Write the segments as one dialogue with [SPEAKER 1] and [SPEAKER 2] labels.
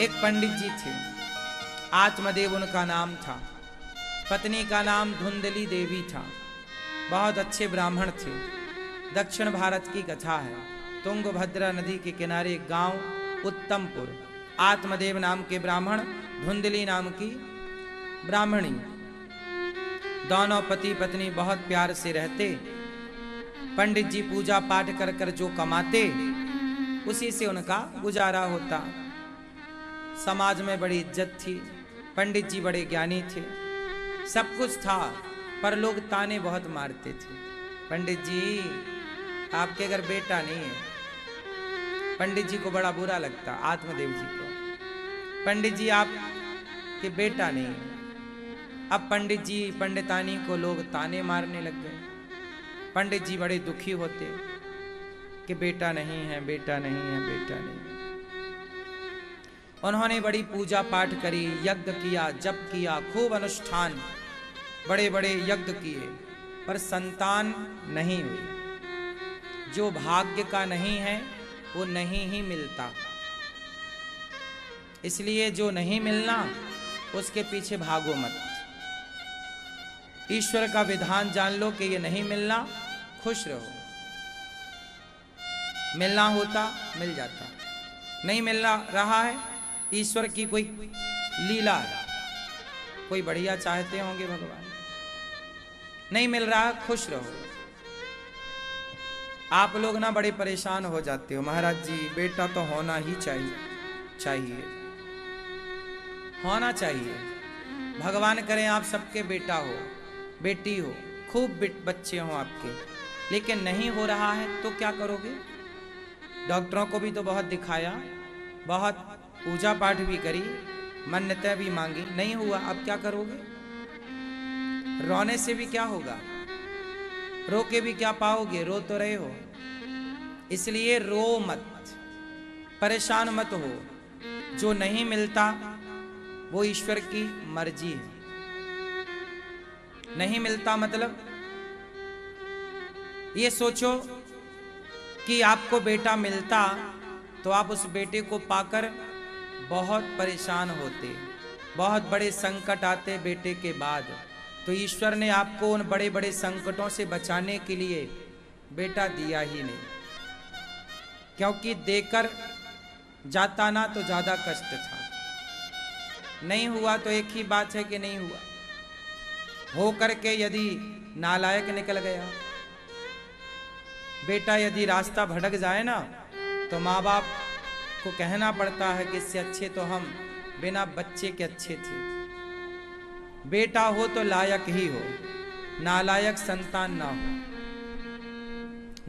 [SPEAKER 1] एक पंडित जी थे, आत्मदेव उनका नाम था। पत्नी का नाम धुंधली देवी था। बहुत अच्छे ब्राह्मण थे। दक्षिण भारत की कथा है। तुंगभद्रा नदी के किनारे एक गांव उत्तमपुर, आत्मदेव नाम के ब्राह्मण, धुंधली नाम की ब्राह्मणी, दोनों पति पत्नी बहुत प्यार से रहते। पंडित जी पूजा पाठ कर कर जो कमाते उसी से उनका गुजारा होता। समाज में बड़ी इज्जत थी। पंडित जी बड़े ज्ञानी थे, सब कुछ था, पर लोग ताने बहुत मारते थे। पंडित जी आपके घर बेटा नहीं है। पंडित जी को बड़ा बुरा लगता, आत्मदेव जी को। पंडित जी आपके बेटा नहीं है। अब पंडित जी पंडितानी को लोग ताने मारने लग गए। पंडित जी बड़े दुखी होते कि बेटा नहीं है, बेटा नहीं है, बेटा नहीं है। उन्होंने बड़ी पूजा पाठ करी, यज्ञ किया, जप किया, खूब अनुष्ठान, बड़े बड़े यज्ञ किए, पर संतान नहीं हुई। जो भाग्य का नहीं है वो नहीं ही मिलता। इसलिए जो नहीं मिलना उसके पीछे भागो मत। ईश्वर का विधान जान लो कि ये नहीं मिलना, खुश रहो। मिलना होता मिल जाता, नहीं मिल रहा है, ईश्वर की कोई लीला है, कोई बढ़िया चाहते होंगे भगवान। नहीं मिल रहा, खुश रहो। आप लोग ना बड़े परेशान हो जाते हो, महाराज जी बेटा तो होना ही चाहिए होना चाहिए। भगवान करें आप सबके बेटा हो, बेटी हो, खूब बच्चे हो आपके, लेकिन नहीं हो रहा है तो क्या करोगे? डॉक्टरों को भी तो बहुत दिखाया, बहुत पूजा पाठ भी करी, मन्नतें भी मांगी, नहीं हुआ, अब क्या करोगे? रोने से भी क्या होगा? रो के भी क्या पाओगे? रो तो रहे हो। इसलिए रो मत, परेशान मत हो। जो नहीं मिलता वो ईश्वर की मर्जी है। नहीं मिलता मतलब ये सोचो कि आपको बेटा मिलता तो आप उस बेटे को पाकर बहुत परेशान होते, बहुत बड़े संकट आते बेटे के बाद। तो ईश्वर ने आपको उन बड़े बड़े संकटों से बचाने के लिए बेटा दिया ही नहीं, क्योंकि देकर जाता ना तो ज्यादा कष्ट था। नहीं हुआ तो एक ही बात है कि नहीं हुआ। हो करके यदि नालायक निकल गया बेटा, यदि रास्ता भटक जाए ना तो माँ बाप को कहना पड़ता है कि इससे अच्छे तो हम बिना बच्चे के अच्छे थे। बेटा हो तो लायक ही हो, नालायक संतान ना हो।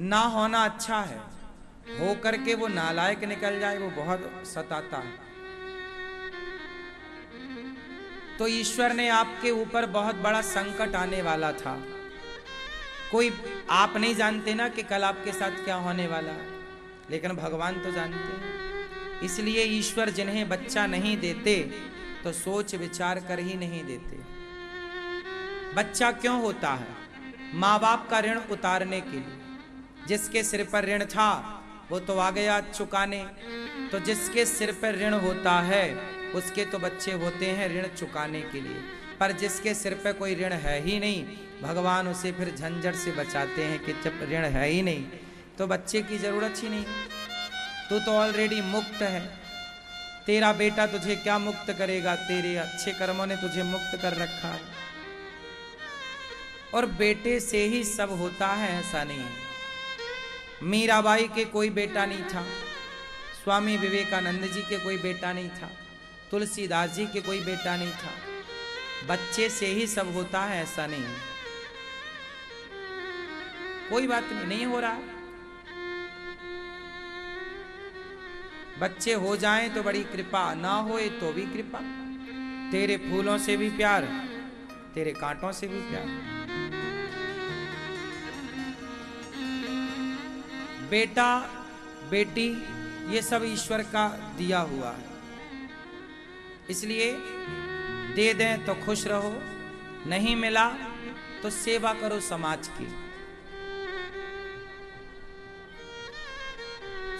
[SPEAKER 1] ना होना अच्छा है, हो करके वो नालायक निकल जाए वो बहुत सताता है। तो ईश्वर ने आपके ऊपर बहुत बड़ा संकट आने वाला था। कोई आप नहीं जानते ना कि कल आपके साथ क्या होने वाला है, लेकिन भगवान तो जानते हैं। इसलिए ईश्वर जिन्हें बच्चा नहीं देते तो सोच विचार कर ही नहीं देते। बच्चा क्यों होता है? माँ बाप का ऋण उतारने के लिए। जिसके सिर पर ऋण था वो तो आ गया चुकाने, तो जिसके सिर पर ऋण होता है उसके तो बच्चे होते हैं ऋण चुकाने के लिए। पर जिसके सिर पर कोई ऋण है ही नहीं, भगवान उसे फिर झंझट से बचाते हैं कि जब ऋण है ही नहीं तो बच्चे की जरूरत ही नहीं। तू तो ऑलरेडी मुक्त है, तेरा बेटा तुझे क्या मुक्त करेगा? तेरे अच्छे कर्मों ने तुझे मुक्त कर रखा है। और बेटे से ही सब होता है ऐसा नहीं है। मीराबाई के कोई बेटा नहीं था, स्वामी विवेकानंद जी के कोई बेटा नहीं था, तुलसीदास जी के कोई बेटा नहीं था। बच्चे से ही सब होता है ऐसा नहीं है। कोई बात नहीं, नहीं हो रहा, बच्चे हो जाएं तो बड़ी कृपा, ना होए तो भी कृपा। तेरे फूलों से भी प्यार, तेरे कांटों से भी प्यार। बेटा बेटी ये सब ईश्वर का दिया हुआ है, इसलिए दे दें तो खुश रहो, नहीं मिला तो सेवा करो समाज की।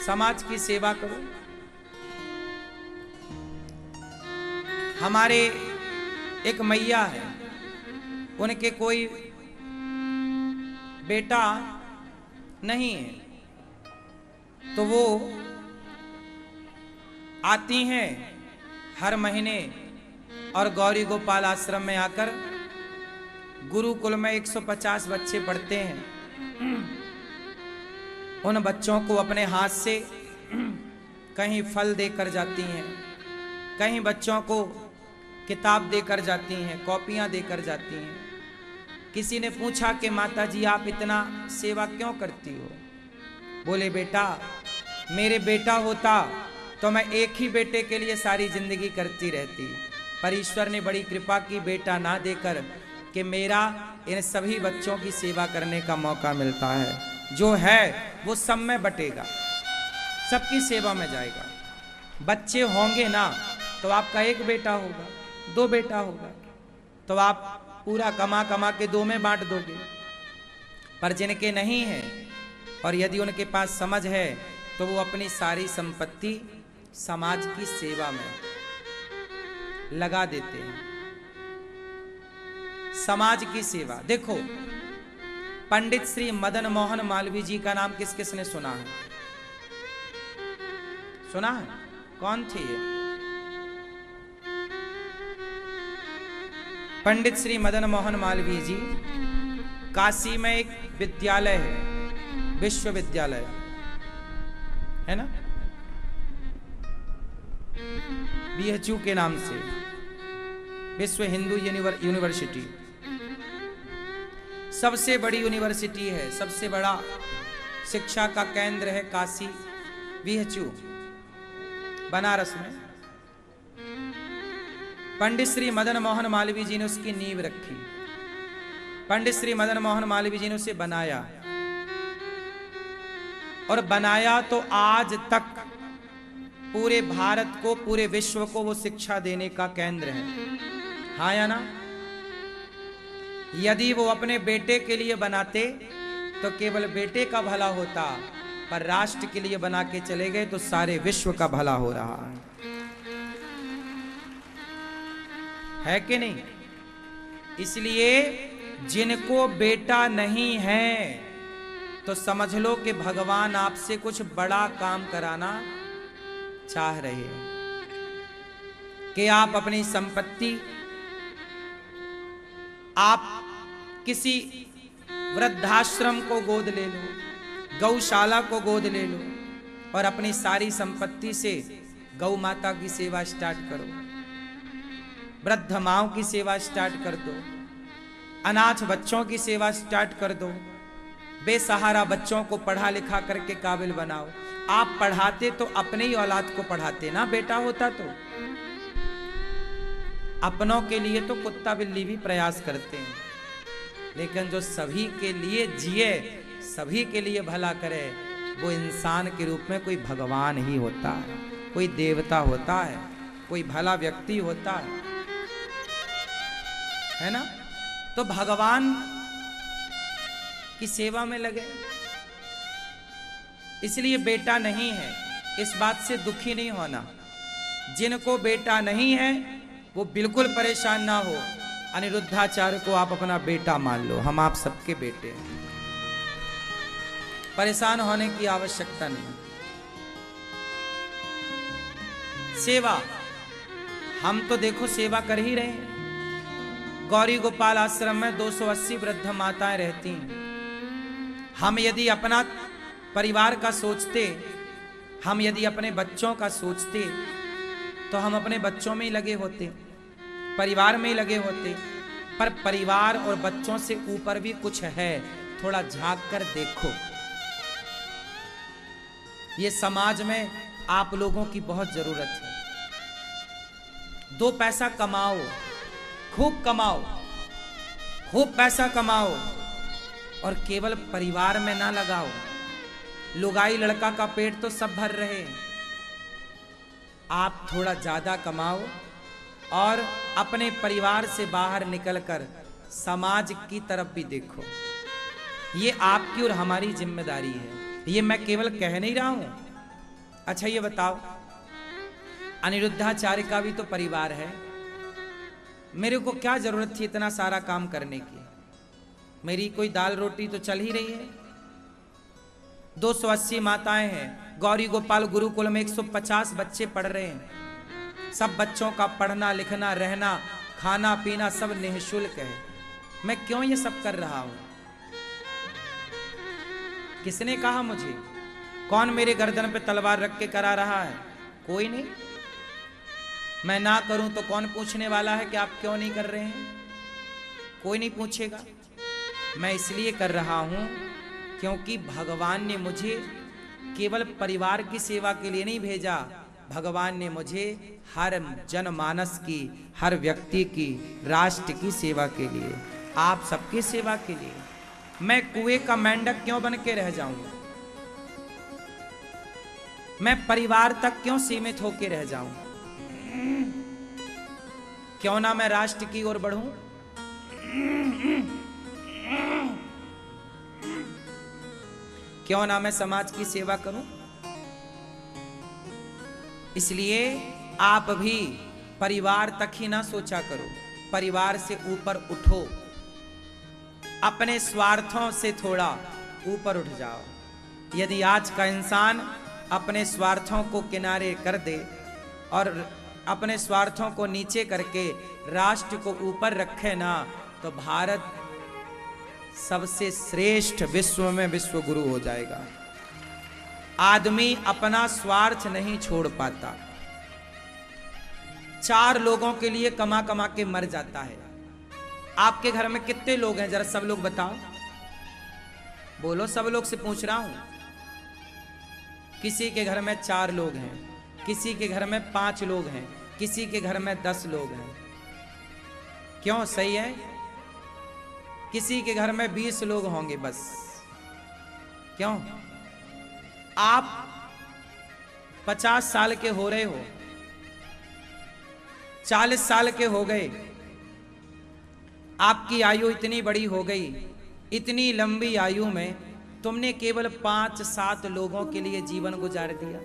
[SPEAKER 1] समाज की सेवा करो। हमारे एक मैया है, उनके कोई बेटा नहीं है, तो वो आती हैं हर महीने और गौरी गोपाल आश्रम में आकर गुरुकुल में 150 बच्चे पढ़ते हैं। उन बच्चों को अपने हाथ से कहीं फल देकर जाती हैं, कहीं बच्चों को किताब देकर जाती हैं, कॉपियां देकर जाती हैं। किसी ने पूछा कि माता जी आप इतना सेवा क्यों करती हो? बोले बेटा, मेरे बेटा होता तो मैं एक ही बेटे के लिए सारी जिंदगी करती रहती, पर ईश्वर ने बड़ी कृपा की बेटा ना देकर कि मेरा इन सभी बच्चों की सेवा करने का मौका मिलता है। जो है वो सब में बटेगा, सबकी सेवा में जाएगा। बच्चे होंगे ना तो आपका एक बेटा होगा, 2 बेटा होगा, तो आप पूरा कमा कमा के 2 में बांट दोगे। पर जिनके नहीं है और यदि उनके पास समझ है तो वो अपनी सारी संपत्ति समाज की सेवा में लगा देते हैं। समाज की सेवा देखो, पंडित श्री मदन मोहन मालवीय जी का नाम किस किस ने सुना है? सुना है? कौन थे ये? पंडित श्री मदन मोहन मालवीय जी, काशी में एक विद्यालय है, विश्वविद्यालय है ना, BHU के नाम से, विश्व हिंदू यूनिवर्सिटी। सबसे बड़ी यूनिवर्सिटी है, सबसे बड़ा शिक्षा का केंद्र है काशी, BHU बनारस में। पंडित श्री मदन मोहन मालवीय जी ने उसकी नींव रखी, पंडित श्री मदन मोहन मालवीय जी ने उसे बनाया, और बनाया तो आज तक पूरे भारत को, पूरे विश्व को वो शिक्षा देने का केंद्र है। हाँ या ना? यदि वो अपने बेटे के लिए बनाते तो केवल बेटे का भला होता, पर राष्ट्र के लिए बना के चले गए तो सारे विश्व का भला हो रहा है कि नहीं? इसलिए जिनको बेटा नहीं है तो समझ लो कि भगवान आपसे कुछ बड़ा काम कराना चाह रहे हैं, कि आप अपनी संपत्ति, आप किसी वृद्धाश्रम को गोद ले लो, गौशाला को गोद ले लो और अपनी सारी संपत्ति से गौ माता की सेवा स्टार्ट करो, वृद्ध माओं की सेवा स्टार्ट कर दो, अनाथ बच्चों की सेवा स्टार्ट कर दो, बेसहारा बच्चों को पढ़ा लिखा करके काबिल बनाओ। आप पढ़ाते तो अपने ही औलाद को पढ़ाते ना, बेटा होता तो। अपनों के लिए तो कुत्ता बिल्ली भी प्रयास करते हैं, लेकिन जो सभी के लिए जिए, सभी के लिए भला करे, वो इंसान के रूप में कोई भगवान ही होता है, कोई देवता होता है, कोई भला व्यक्ति होता है ना? तो भगवान की सेवा में लगे। इसलिए बेटा नहीं है इस बात से दुखी नहीं होना। जिनको बेटा नहीं है वो बिल्कुल परेशान ना हो। अनिरुद्धाचार्य को आप अपना बेटा मान लो, हम आप सबके बेटे हैं, परेशान होने की आवश्यकता नहीं। सेवा, हम तो देखो सेवा कर ही रहे हैं। गौरी गोपाल आश्रम में 280 वृद्ध माताएं रहती हैं। हम यदि अपना परिवार का सोचते, हम यदि अपने बच्चों का सोचते, तो हम अपने बच्चों में ही लगे होते, परिवार में ही लगे होते। पर परिवार और बच्चों से ऊपर भी कुछ है, थोड़ा झांक कर देखो। ये समाज में आप लोगों की बहुत जरूरत है। 2 पैसा कमाओ, खूब कमाओ, खूब पैसा कमाओ, और केवल परिवार में ना लगाओ। लुगाई लड़का का पेट तो सब भर रहे हैं। आप थोड़ा ज्यादा कमाओ और अपने परिवार से बाहर निकलकर समाज की तरफ भी देखो। ये आपकी और हमारी जिम्मेदारी है, ये मैं केवल कह नहीं रहा हूं। अच्छा ये बताओ, अनिरुद्धाचार्य का भी तो परिवार है, मेरे को क्या जरूरत थी इतना सारा काम करने की? मेरी कोई दाल रोटी तो चल ही रही है। 280 माताएं हैं, गौरी गोपाल गुरुकुल में 150 बच्चे पढ़ रहे हैं। सब बच्चों का पढ़ना लिखना रहना खाना पीना सब निःशुल्क है। मैं क्यों ये सब कर रहा हूं? किसने कहा मुझे? कौन मेरे गर्दन पे तलवार रख के करा रहा है? कोई नहीं। मैं ना करूं तो कौन पूछने वाला है कि आप क्यों नहीं कर रहे हैं? कोई नहीं पूछेगा। मैं इसलिए कर रहा हूं क्योंकि भगवान ने मुझे केवल परिवार की सेवा के लिए नहीं भेजा, भगवान ने मुझे हर जनमानस की, हर व्यक्ति की, राष्ट्र की सेवा के लिए, आप सबकी सेवा के लिए। मैं कुएं का मेंढक क्यों बन के रह जाऊं? मैं परिवार तक क्यों सीमित होकर रह जाऊं? क्यों ना मैं राष्ट्र की ओर बढ़ूं? क्यों ना मैं समाज की सेवा करूं? इसलिए आप भी परिवार तक ही ना सोचा करो, परिवार से ऊपर उठो, अपने स्वार्थों से थोड़ा ऊपर उठ जाओ। यदि आज का इंसान अपने स्वार्थों को किनारे कर दे और अपने स्वार्थों को नीचे करके राष्ट्र को ऊपर रखे ना, तो भारत सबसे श्रेष्ठ विश्व में विश्व गुरु हो जाएगा। आदमी अपना स्वार्थ नहीं छोड़ पाता, 4 लोगों के लिए कमा कमा के मर जाता है। आपके घर में कितने लोग हैं? जरा सब लोग बताओ, बोलो। सब लोग से पूछ रहा हूं। किसी के घर में 4 लोग हैं, किसी के घर में 5 लोग हैं, किसी के घर में 10 लोग हैं। क्यों? सही है। किसी के घर में 20 लोग होंगे बस। क्यों? आप 50 साल के हो रहे हो, 40 साल के हो गए, आपकी आयु इतनी बड़ी हो गई, इतनी लंबी आयु में तुमने केवल 5-7 लोगों के लिए जीवन गुजार दिया।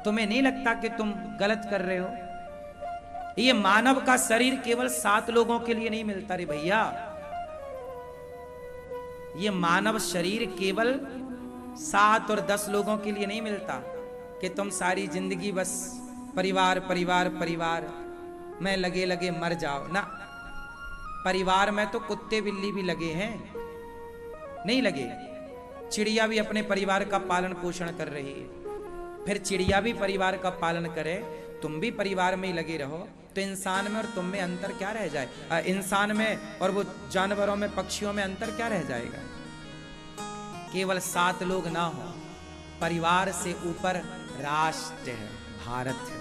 [SPEAKER 1] तुम्हें नहीं लगता कि तुम गलत कर रहे हो? ये मानव का शरीर केवल 7 लोगों के लिए नहीं मिलता रे भैया। ये मानव शरीर केवल 7 और 10 लोगों के लिए नहीं मिलता कि तुम सारी जिंदगी बस परिवार परिवार परिवार में लगे लगे मर जाओ ना। परिवार में तो कुत्ते बिल्ली भी लगे हैं, नहीं लगे? चिड़िया भी अपने परिवार का पालन पोषण कर रही है। फिर चिड़िया भी परिवार का पालन करे, तुम भी परिवार में ही लगे रहो, तो इंसान में और तुम में अंतर क्या रह जाए? इंसान में और वो जानवरों में, पक्षियों में अंतर क्या रह जाएगा? केवल 7 लोग ना हो, परिवार से ऊपर राष्ट्र है, भारत है।